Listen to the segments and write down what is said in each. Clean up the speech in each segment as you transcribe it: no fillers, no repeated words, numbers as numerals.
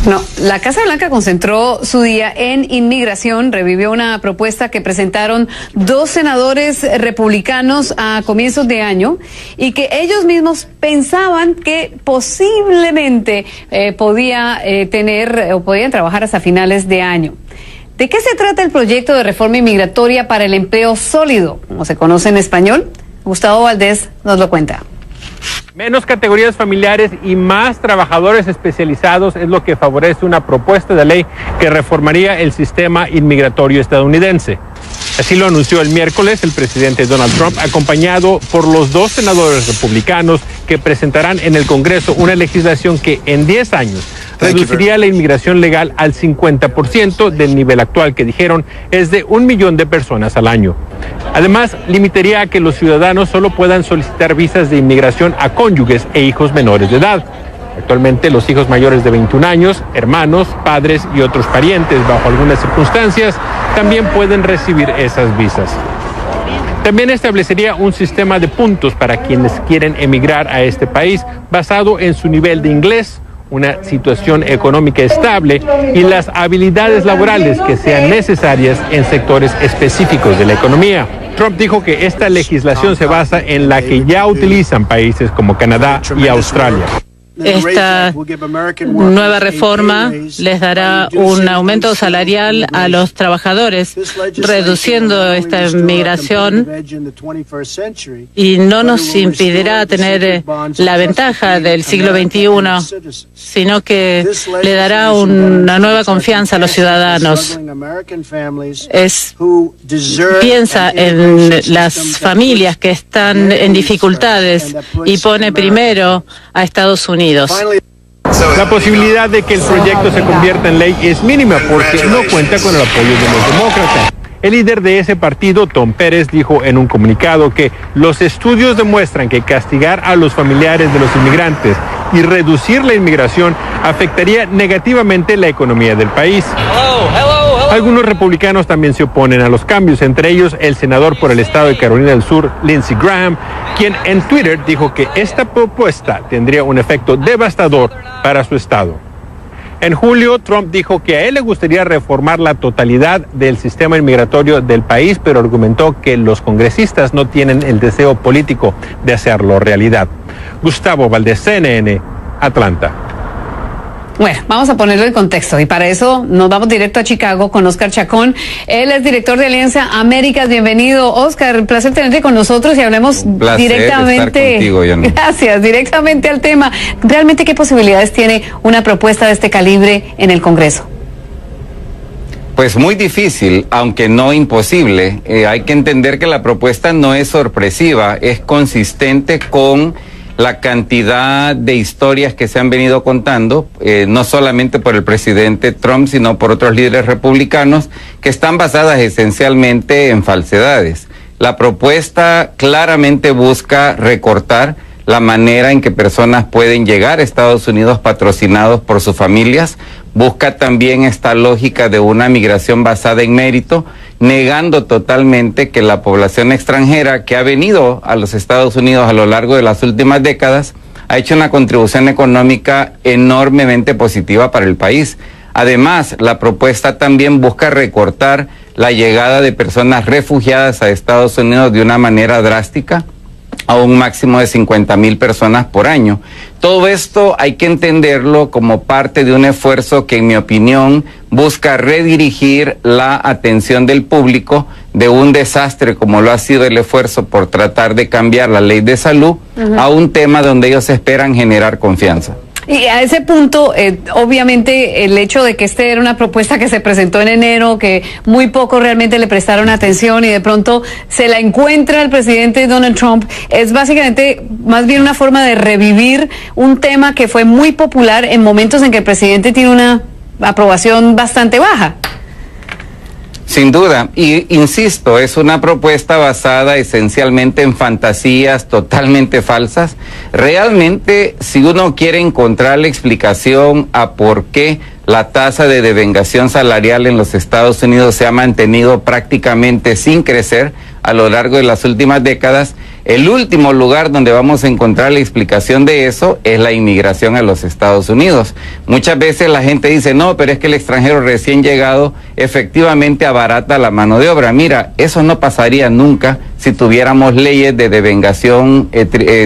No, la Casa Blanca concentró su día en inmigración, revivió una propuesta que presentaron 2 senadores republicanos a comienzos de año y que ellos mismos pensaban que posiblemente podían trabajar hasta finales de año. ¿De qué se trata el proyecto de reforma inmigratoria para el empleo sólido, como se conoce en español? Gustavo Valdés nos lo cuenta. Menos categorías familiares y más trabajadores especializados es lo que favorece una propuesta de ley que reformaría el sistema inmigratorio estadounidense. Así lo anunció el miércoles el presidente Donald Trump, acompañado por los 2 senadores republicanos que presentarán en el Congreso una legislación que en 10 años reduciría la inmigración legal al 50% del nivel actual, que dijeron es de 1 millón de personas al año. Además, limitaría a que los ciudadanos solo puedan solicitar visas de inmigración a cónyuges e hijos menores de edad. Actualmente, los hijos mayores de 21 años, hermanos, padres y otros parientes, bajo algunas circunstancias, también pueden recibir esas visas. También establecería un sistema de puntos para quienes quieren emigrar a este país basado en su nivel de inglés, una situación económica estable y las habilidades laborales que sean necesarias en sectores específicos de la economía. Trump dijo que esta legislación se basa en la que ya utilizan países como Canadá y Australia. Esta nueva reforma les dará un aumento salarial a los trabajadores, reduciendo esta migración, y no nos impedirá tener la ventaja del siglo XXI, sino que le dará una nueva confianza a los ciudadanos. Piensa en las familias que están en dificultades y pone primero a Estados Unidos. La posibilidad de que el proyecto se convierta en ley es mínima porque no cuenta con el apoyo de los demócratas. El líder de ese partido, Tom Pérez, dijo en un comunicado que los estudios demuestran que castigar a los familiares de los inmigrantes y reducir la inmigración afectaría negativamente la economía del país. Algunos republicanos también se oponen a los cambios, entre ellos el senador por el estado de Carolina del Sur, Lindsey Graham, quien en Twitter dijo que esta propuesta tendría un efecto devastador para su estado. En julio, Trump dijo que a él le gustaría reformar la totalidad del sistema inmigratorio del país, pero argumentó que los congresistas no tienen el deseo político de hacerlo realidad. Gustavo Valdés, CNN, Atlanta. Bueno, vamos a ponerlo en contexto y para eso nos vamos directo a Chicago con Oscar Chacón. Él es director de Alianza Américas. Bienvenido, Oscar. Un placer tenerte con nosotros y hablemos directamente. Estar contigo, gracias, directamente al tema. ¿Realmente qué posibilidades tiene una propuesta de este calibre en el Congreso? Pues muy difícil, aunque no imposible. Hay que entender que la propuesta no es sorpresiva, es consistente con la cantidad de historias que se han venido contando, no solamente por el presidente Trump, sino por otros líderes republicanos, que están basadas esencialmente en falsedades. La propuesta claramente busca recortar la manera en que personas pueden llegar a Estados Unidos patrocinados por sus familias, busca también esta lógica de una migración basada en mérito, negando totalmente que la población extranjera que ha venido a los Estados Unidos a lo largo de las últimas décadas ha hecho una contribución económica enormemente positiva para el país. Además, la propuesta también busca recortar la llegada de personas refugiadas a Estados Unidos de una manera drástica, a un máximo de 50,000 personas por año. Todo esto hay que entenderlo como parte de un esfuerzo que, en mi opinión, busca redirigir la atención del público de un desastre como lo ha sido el esfuerzo por tratar de cambiar la ley de salud a un tema donde ellos esperan generar confianza. Y a ese punto, obviamente, el hecho de que esta era una propuesta que se presentó en enero, que muy poco realmente le prestaron atención y de pronto se la encuentra el presidente Donald Trump, es básicamente más bien una forma de revivir un tema que fue muy popular en momentos en que el presidente tiene una aprobación bastante baja. Sin duda, y insisto, es una propuesta basada esencialmente en fantasías totalmente falsas. Realmente, si uno quiere encontrar la explicación a por qué la tasa de devengación salarial en los Estados Unidos se ha mantenido prácticamente sin crecer a lo largo de las últimas décadas. El último lugar donde vamos a encontrar la explicación de eso es la inmigración a los Estados Unidos. Muchas veces la gente dice, no, pero es que el extranjero recién llegado efectivamente abarata la mano de obra. Mira, eso no pasaría nunca si tuviéramos leyes de devengación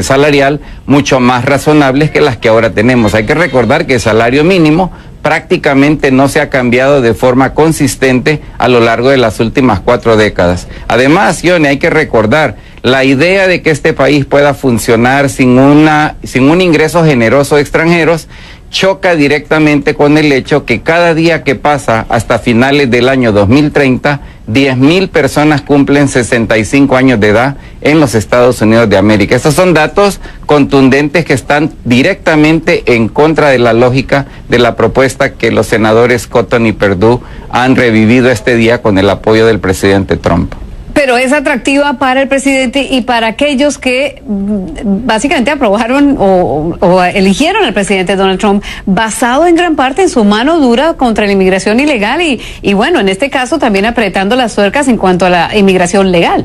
salarial mucho más razonables que las que ahora tenemos. Hay que recordar que el salario mínimo prácticamente no se ha cambiado de forma consistente a lo largo de las últimas 4 décadas. Además, Johnny, hay que recordar, la idea de que este país pueda funcionar sin un ingreso generoso de extranjeros choca directamente con el hecho que cada día que pasa hasta finales del año 2030, 10,000 personas cumplen 65 años de edad en los Estados Unidos de América. Estos son datos contundentes que están directamente en contra de la lógica de la propuesta que los senadores Cotton y Perdue han revivido este día con el apoyo del presidente Trump. Pero es atractiva para el presidente y para aquellos que básicamente aprobaron o eligieron al presidente Donald Trump basado en gran parte en su mano dura contra la inmigración ilegal y bueno, en este caso también apretando las tuercas en cuanto a la inmigración legal.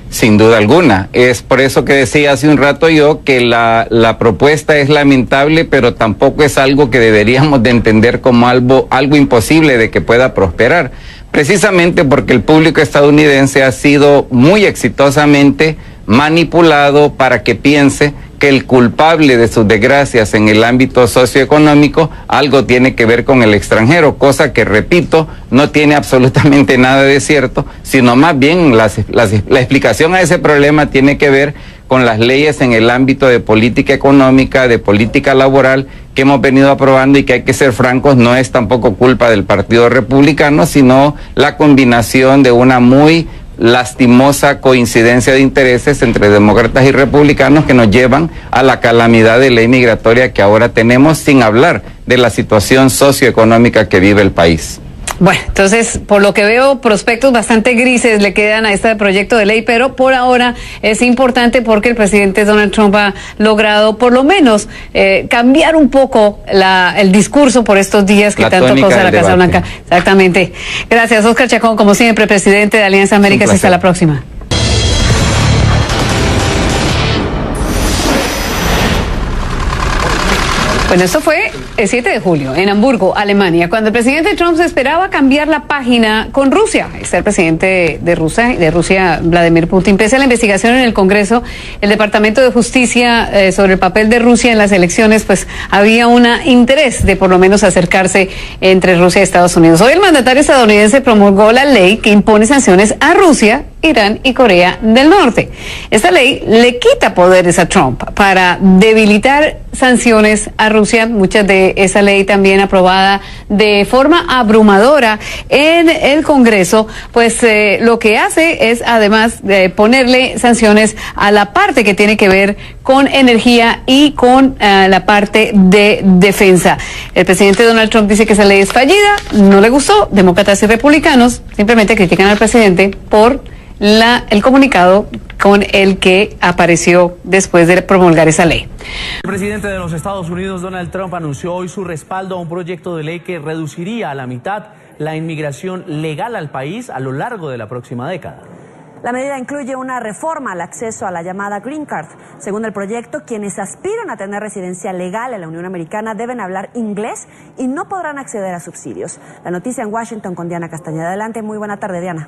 Sin duda alguna. Es por eso que decía hace un rato yo que la propuesta es lamentable, pero tampoco es algo que deberíamos de entender como algo imposible de que pueda prosperar. Precisamente porque el público estadounidense ha sido muy exitosamente manipulado para que piense que el culpable de sus desgracias en el ámbito socioeconómico algo tiene que ver con el extranjero, cosa que, repito, no tiene absolutamente nada de cierto, sino más bien la explicación a ese problema tiene que ver con las leyes en el ámbito de política económica, de política laboral que hemos venido aprobando y que hay que ser francos, no es tampoco culpa del Partido Republicano, sino la combinación de una muy lastimosa coincidencia de intereses entre demócratas y republicanos que nos llevan a la calamidad de ley migratoria que ahora tenemos, sin hablar de la situación socioeconómica que vive el país. Bueno, entonces, por lo que veo, prospectos bastante grises le quedan a este proyecto de ley, pero por ahora es importante porque el presidente Donald Trump ha logrado, por lo menos, cambiar un poco el discurso por estos días que tanto causa la Casa Blanca. Exactamente. Gracias, Oscar Chacón, como siempre, presidente de Alianza Américas. Hasta la próxima. Bueno, esto fue el 7 de julio en Hamburgo, Alemania, cuando el presidente Trump se esperaba cambiar la página con Rusia. Está el presidente de Rusia, Vladimir Putin. Pese a la investigación en el Congreso, el Departamento de Justicia sobre el papel de Rusia en las elecciones, pues había un interés de por lo menos acercarse entre Rusia y Estados Unidos. Hoy el mandatario estadounidense promulgó la ley que impone sanciones a Rusia, Irán y Corea del Norte. Esta ley le quita poderes a Trump para debilitar sanciones a Rusia. Muchas de esa ley también aprobada de forma abrumadora en el Congreso, pues lo que hace es además ponerle sanciones a la parte que tiene que ver con energía y con la parte de defensa. El presidente Donald Trump dice que esa ley es fallida, no le gustó. Demócratas y republicanos simplemente critican al presidente por el comunicado con el que apareció después de promulgar esa ley. El presidente de los Estados Unidos, Donald Trump, anunció hoy su respaldo a un proyecto de ley que reduciría a la mitad la inmigración legal al país a lo largo de la próxima década. La medida incluye una reforma al acceso a la llamada Green Card. Según el proyecto, quienes aspiran a tener residencia legal en la Unión Americana deben hablar inglés y no podrán acceder a subsidios. La noticia en Washington con Diana Castañeda. Adelante, muy buena tarde, Diana.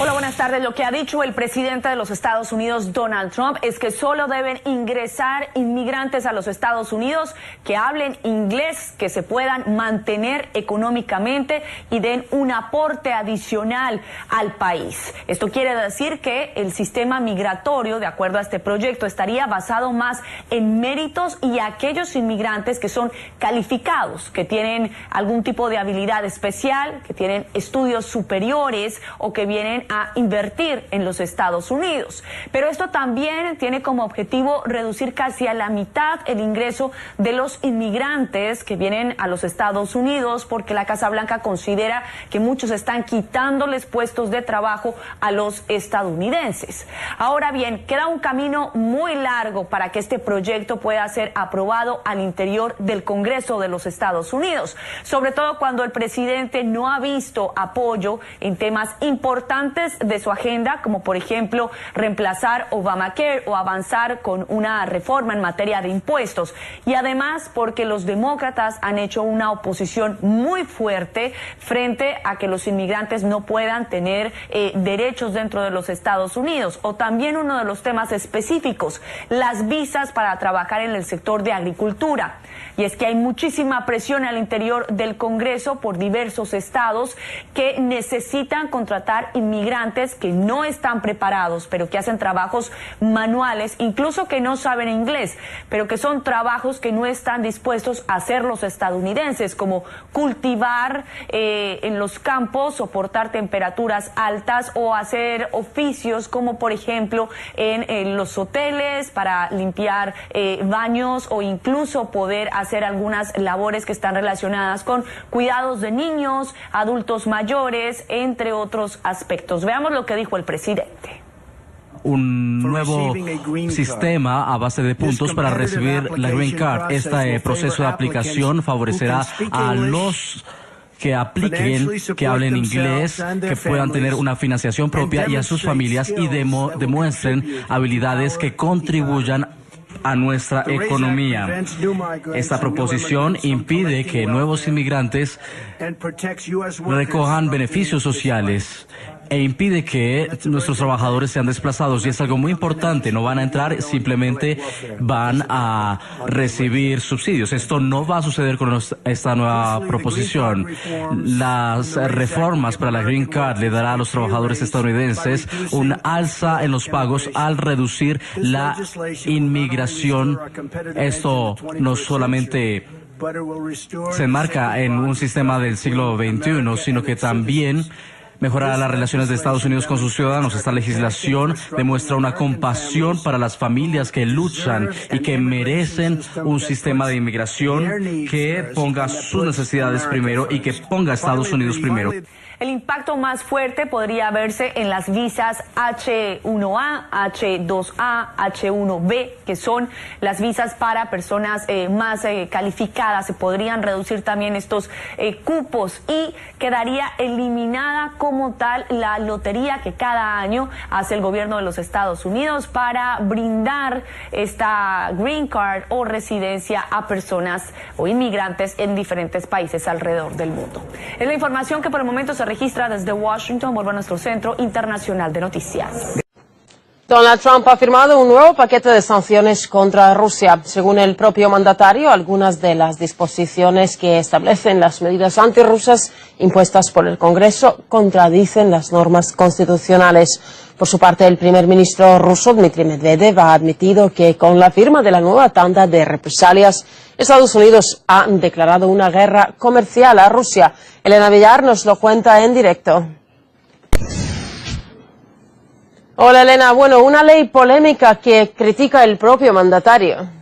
Hola, buenas tardes. Lo que ha dicho el presidente de los Estados Unidos, Donald Trump, es que solo deben ingresar inmigrantes a los Estados Unidos que hablen inglés, que se puedan mantener económicamente y den un aporte adicional al país. Esto quiere decir que el sistema migratorio, de acuerdo a este proyecto, estaría basado más en méritos y aquellos inmigrantes que son calificados, que tienen algún tipo de habilidad especial, que tienen estudios superiores o que vienen a invertir en los Estados Unidos. Pero esto también tiene como objetivo reducir casi a la mitad el ingreso de los inmigrantes que vienen a los Estados Unidos, porque la Casa Blanca considera que muchos están quitándoles puestos de trabajo a los estadounidenses. Ahora bien, queda un camino muy largo para que este proyecto pueda ser aprobado al interior del Congreso de los Estados Unidos, sobre todo cuando el presidente no ha visto apoyo en temas importantes de su agenda, como por ejemplo reemplazar Obamacare o avanzar con una reforma en materia de impuestos. Y además porque los demócratas han hecho una oposición muy fuerte frente a que los inmigrantes no puedan tener derechos dentro de los Estados Unidos. O también uno de los temas específicos, las visas para trabajar en el sector de agricultura. Y es que hay muchísima presión al interior del Congreso por diversos estados que necesitan contratar inmigrantes que no están preparados, pero que hacen trabajos manuales, incluso que no saben inglés, pero que son trabajos que no están dispuestos a hacer los estadounidenses, como cultivar en los campos, soportar temperaturas altas o hacer oficios como por ejemplo en los hoteles para limpiar baños o incluso poder hacer algunas labores que están relacionadas con cuidados de niños, adultos mayores, entre otros aspectos. Veamos lo que dijo el presidente. Un nuevo sistema a base de puntos para recibir la Green Card. Este proceso de aplicación favorecerá a los que apliquen, que hablen inglés, que puedan tener una financiación propia y a sus familias y demuestren habilidades que contribuyan a nuestra economía. Esta proposición impide que nuevos inmigrantes recojan beneficios sociales e impide que nuestros trabajadores sean desplazados, y es algo muy importante. No van a entrar, simplemente van a recibir subsidios. Esto no va a suceder con esta nueva proposición. Las reformas para la Green Card le dará a los trabajadores estadounidenses un alza en los pagos al reducir la inmigración. Esto no solamente se enmarca en un sistema del siglo XXI, sino que también mejorará las relaciones de Estados Unidos con sus ciudadanos. Esta legislación demuestra una compasión para las familias que luchan y que merecen un sistema de inmigración que ponga sus necesidades primero y que ponga a Estados Unidos primero. El impacto más fuerte podría verse en las visas H1A, H2A, H1B, que son las visas para personas más calificadas. Se podrían reducir también estos cupos y quedaría eliminada como tal la lotería que cada año hace el gobierno de los Estados Unidos para brindar esta Green Card o residencia a personas o inmigrantes en diferentes países alrededor del mundo. Es la información que por el momento se registra desde Washington. Vuelvo a nuestro Centro Internacional de Noticias. Donald Trump ha firmado un nuevo paquete de sanciones contra Rusia. Según el propio mandatario, algunas de las disposiciones que establecen las medidas antirrusas impuestas por el Congreso contradicen las normas constitucionales. Por su parte, el primer ministro ruso, Dmitry Medvedev, ha admitido que con la firma de la nueva tanda de represalias, Estados Unidos ha declarado una guerra comercial a Rusia. Elena Villar nos lo cuenta en directo. Hola Elena, bueno, una ley polémica que critica el propio mandatario.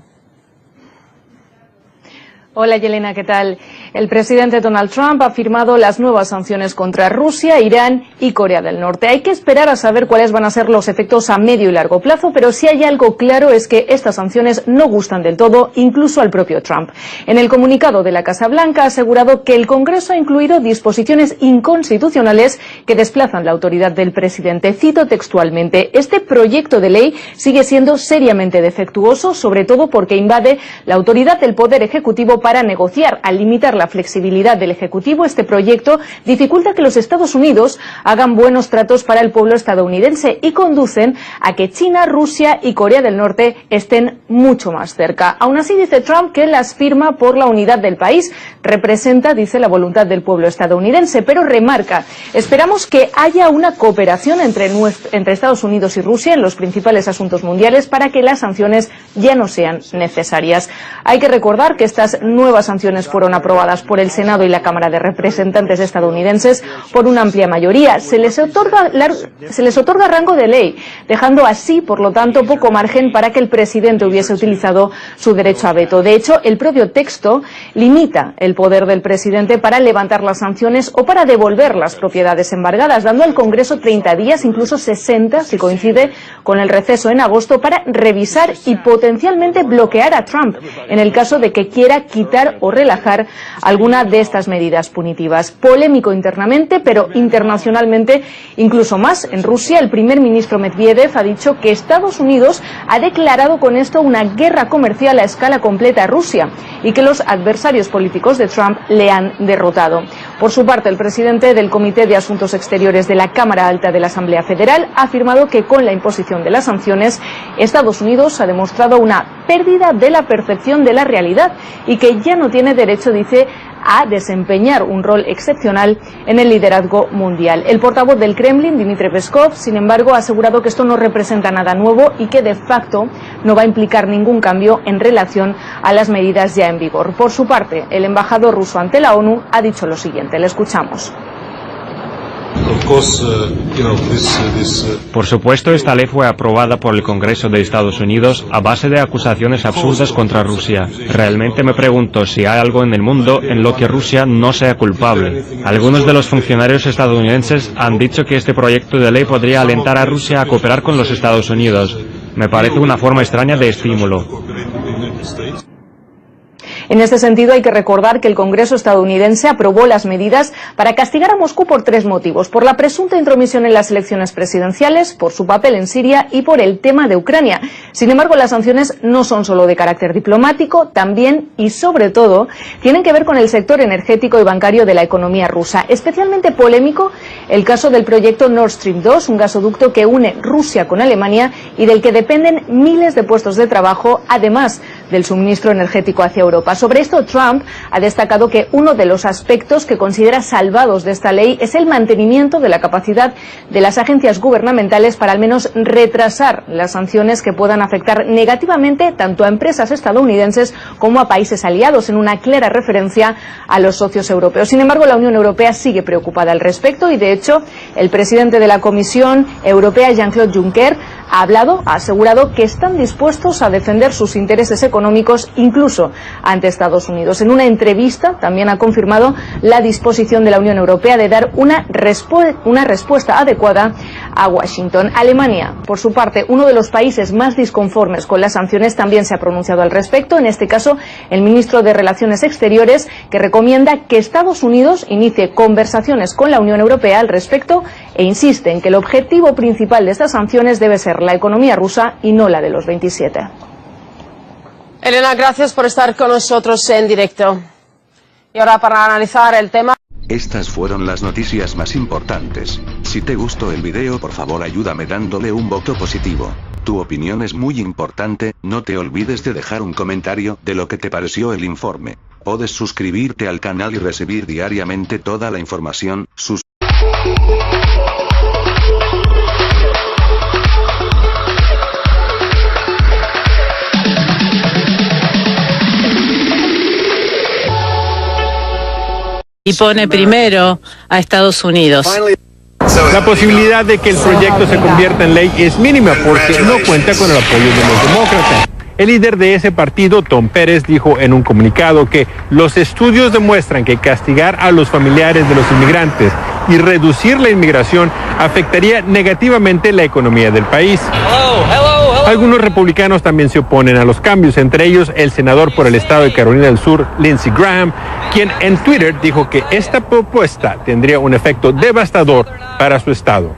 Hola Yelena, ¿qué tal? El presidente Donald Trump ha firmado las nuevas sanciones contra Rusia, Irán y Corea del Norte. Hay que esperar a saber cuáles van a ser los efectos a medio y largo plazo, pero si hay algo claro es que estas sanciones no gustan del todo, incluso al propio Trump. En el comunicado de la Casa Blanca ha asegurado que el Congreso ha incluido disposiciones inconstitucionales que desplazan la autoridad del presidente. Cito textualmente: este proyecto de ley sigue siendo seriamente defectuoso, sobre todo porque invade la autoridad del Poder Ejecutivo para negociar. Al limitar la flexibilidad del Ejecutivo, este proyecto dificulta que los Estados Unidos hagan buenos tratos para el pueblo estadounidense y conducen a que China, Rusia y Corea del Norte estén mucho más cerca. Aún así, dice Trump que las firma por la unidad del país. Representa, dice, la voluntad del pueblo estadounidense, pero remarca: esperamos que haya una cooperación entre Estados Unidos y Rusia en los principales asuntos mundiales para que las sanciones ya no sean necesarias. Hay que recordar que estas nuevas sanciones fueron aprobadas aprobadas por el Senado y la Cámara de Representantes estadounidenses por una amplia mayoría. Se les otorga rango de ley, dejando así, por lo tanto, poco margen para que el presidente hubiese utilizado su derecho a veto. De hecho, el propio texto limita el poder del presidente para levantar las sanciones o para devolver las propiedades embargadas, dando al Congreso 30 días, incluso 60, si coincide con el receso en agosto, para revisar y potencialmente bloquear a Trump en el caso de que quiera quitar o relajar alguna de estas medidas punitivas. Polémico internamente, pero internacionalmente incluso más. En Rusia, el primer ministro Medvedev ha dicho que Estados Unidos ha declarado con esto una guerra comercial a escala completa a Rusia y que los adversarios políticos de Trump le han derrotado. Por su parte, el presidente del Comité de Asuntos Exteriores de la Cámara Alta de la Asamblea Federal ha afirmado que con la imposición de las sanciones, Estados Unidos ha demostrado una pérdida de la percepción de la realidad y que ya no tiene derecho, dice, a desempeñar un rol excepcional en el liderazgo mundial. El portavoz del Kremlin, Dmitry Peskov, sin embargo, ha asegurado que esto no representa nada nuevo y que de facto no va a implicar ningún cambio en relación a las medidas ya en vigor. Por su parte, el embajador ruso ante la ONU ha dicho lo siguiente. Le escuchamos. Por supuesto, esta ley fue aprobada por el Congreso de Estados Unidos a base de acusaciones absurdas contra Rusia. Realmente me pregunto si hay algo en el mundo en lo que Rusia no sea culpable. Algunos de los funcionarios estadounidenses han dicho que este proyecto de ley podría alentar a Rusia a cooperar con los Estados Unidos. Me parece una forma extraña de estímulo. En este sentido, hay que recordar que el Congreso estadounidense aprobó las medidas para castigar a Moscú por 3 motivos: por la presunta intromisión en las elecciones presidenciales, por su papel en Siria y por el tema de Ucrania. Sin embargo, las sanciones no son solo de carácter diplomático, también y sobre todo tienen que ver con el sector energético y bancario de la economía rusa. Especialmente polémico el caso del proyecto Nord Stream 2, un gasoducto que une Rusia con Alemania y del que dependen miles de puestos de trabajo, además del suministro energético hacia Europa. Sobre esto, Trump ha destacado que uno de los aspectos que considera salvados de esta ley es el mantenimiento de la capacidad de las agencias gubernamentales para al menos retrasar las sanciones que puedan afectar negativamente tanto a empresas estadounidenses como a países aliados, en una clara referencia a los socios europeos. Sin embargo, la Unión Europea sigue preocupada al respecto y, de hecho, el presidente de la Comisión Europea, Jean-Claude Juncker, ha asegurado que están dispuestos a defender sus intereses económicos incluso ante Estados Unidos. En una entrevista también ha confirmado la disposición de la Unión Europea de dar una respuesta adecuada a Washington. Alemania, por su parte, uno de los países más disconformes con las sanciones, también se ha pronunciado al respecto. En este caso, el ministro de Relaciones Exteriores, que recomienda que Estados Unidos inicie conversaciones con la Unión Europea al respecto e insiste en que el objetivo principal de estas sanciones debe ser la economía rusa y no la de los 27. Elena, gracias por estar con nosotros en directo. Y ahora, para analizar el tema... Estas fueron las noticias más importantes. Si te gustó el video, por favor ayúdame dándole un voto positivo. Tu opinión es muy importante. No te olvides de dejar un comentario de lo que te pareció el informe. Puedes suscribirte al canal y recibir diariamente toda la información. Y pone primero a Estados Unidos. La posibilidad de que el proyecto se convierta en ley es mínima porque no cuenta con el apoyo de los demócratas. El líder de ese partido, Tom Pérez, dijo en un comunicado que los estudios demuestran que castigar a los familiares de los inmigrantes y reducir la inmigración afectaría negativamente la economía del país. Algunos republicanos también se oponen a los cambios, entre ellos el senador por el estado de Carolina del Sur, Lindsey Graham, quien en Twitter dijo que esta propuesta tendría un efecto devastador para su estado.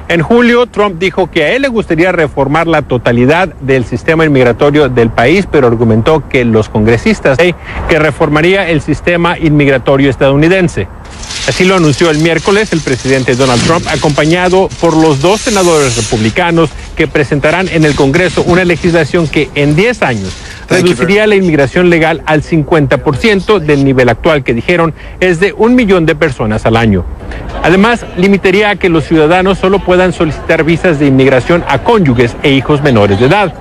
En julio, Trump dijo que a él le gustaría reformar la totalidad del sistema inmigratorio del país, pero argumentó que los congresistas que reformaría el sistema inmigratorio estadounidense. Así lo anunció el miércoles el presidente Donald Trump, acompañado por los 2 senadores republicanos que presentarán en el Congreso una legislación que en 10 años reduciría la inmigración legal al 50% del nivel actual, que dijeron es de 1 millón de personas al año. Además, limitaría a que los ciudadanos solo puedan solicitar visas de inmigración a cónyuges e hijos menores de edad.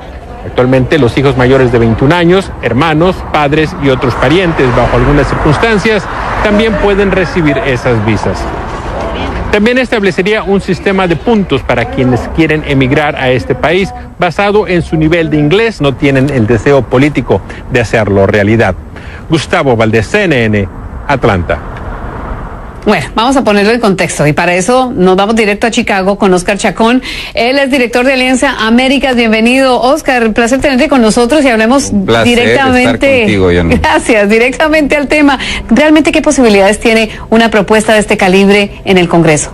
Actualmente los hijos mayores de 21 años, hermanos, padres y otros parientes, bajo algunas circunstancias, también pueden recibir esas visas. También establecería un sistema de puntos para quienes quieren emigrar a este país basado en su nivel de inglés, no tienen el deseo político de hacerlo realidad. Gustavo Valdés, CNN, Atlanta. Bueno, vamos a ponerlo en contexto y para eso nos vamos directo a Chicago con Oscar Chacón. Él es director de Alianza Américas. Bienvenido, Oscar. Un placer tenerte con nosotros y hablemos directamente. Estar contigo, gracias, directamente al tema. ¿Realmente qué posibilidades tiene una propuesta de este calibre en el Congreso?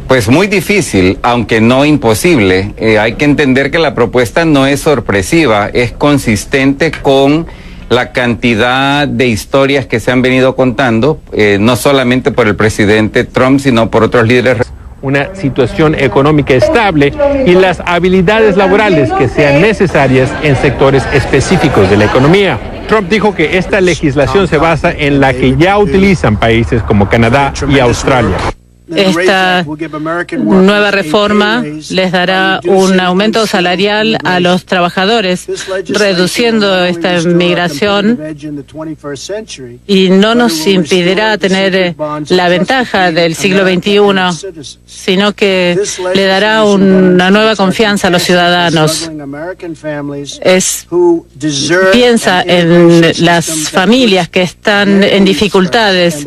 Pues muy difícil, aunque no imposible. Hay que entender que la propuesta no es sorpresiva, es consistente con la cantidad de historias que se han venido contando, no solamente por el presidente Trump, sino por otros líderes. Una situación económica estable y las habilidades laborales que sean necesarias en sectores específicos de la economía. Trump dijo que esta legislación se basa en la que ya utilizan países como Canadá y Australia. Esta nueva reforma les dará un aumento salarial a los trabajadores, reduciendo esta migración y no nos impedirá tener la ventaja del siglo XXI, sino que le dará una nueva confianza a los ciudadanos. Piensa en las familias que están en dificultades.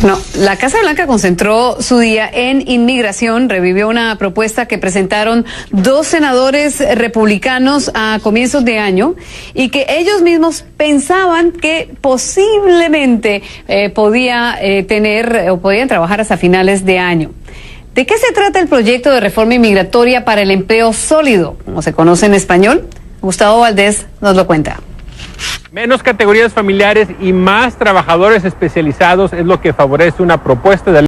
No, la Casa Blanca concentró su día en inmigración, revivió una propuesta que presentaron dos senadores republicanos a comienzos de año y que ellos mismos pensaban que posiblemente podían trabajar hasta finales de año. ¿De qué se trata el proyecto de reforma inmigratoria para el empleo sólido, como se conoce en español? Gustavo Valdés nos lo cuenta. Menos categorías familiares y más trabajadores especializados es lo que favorece una propuesta de ley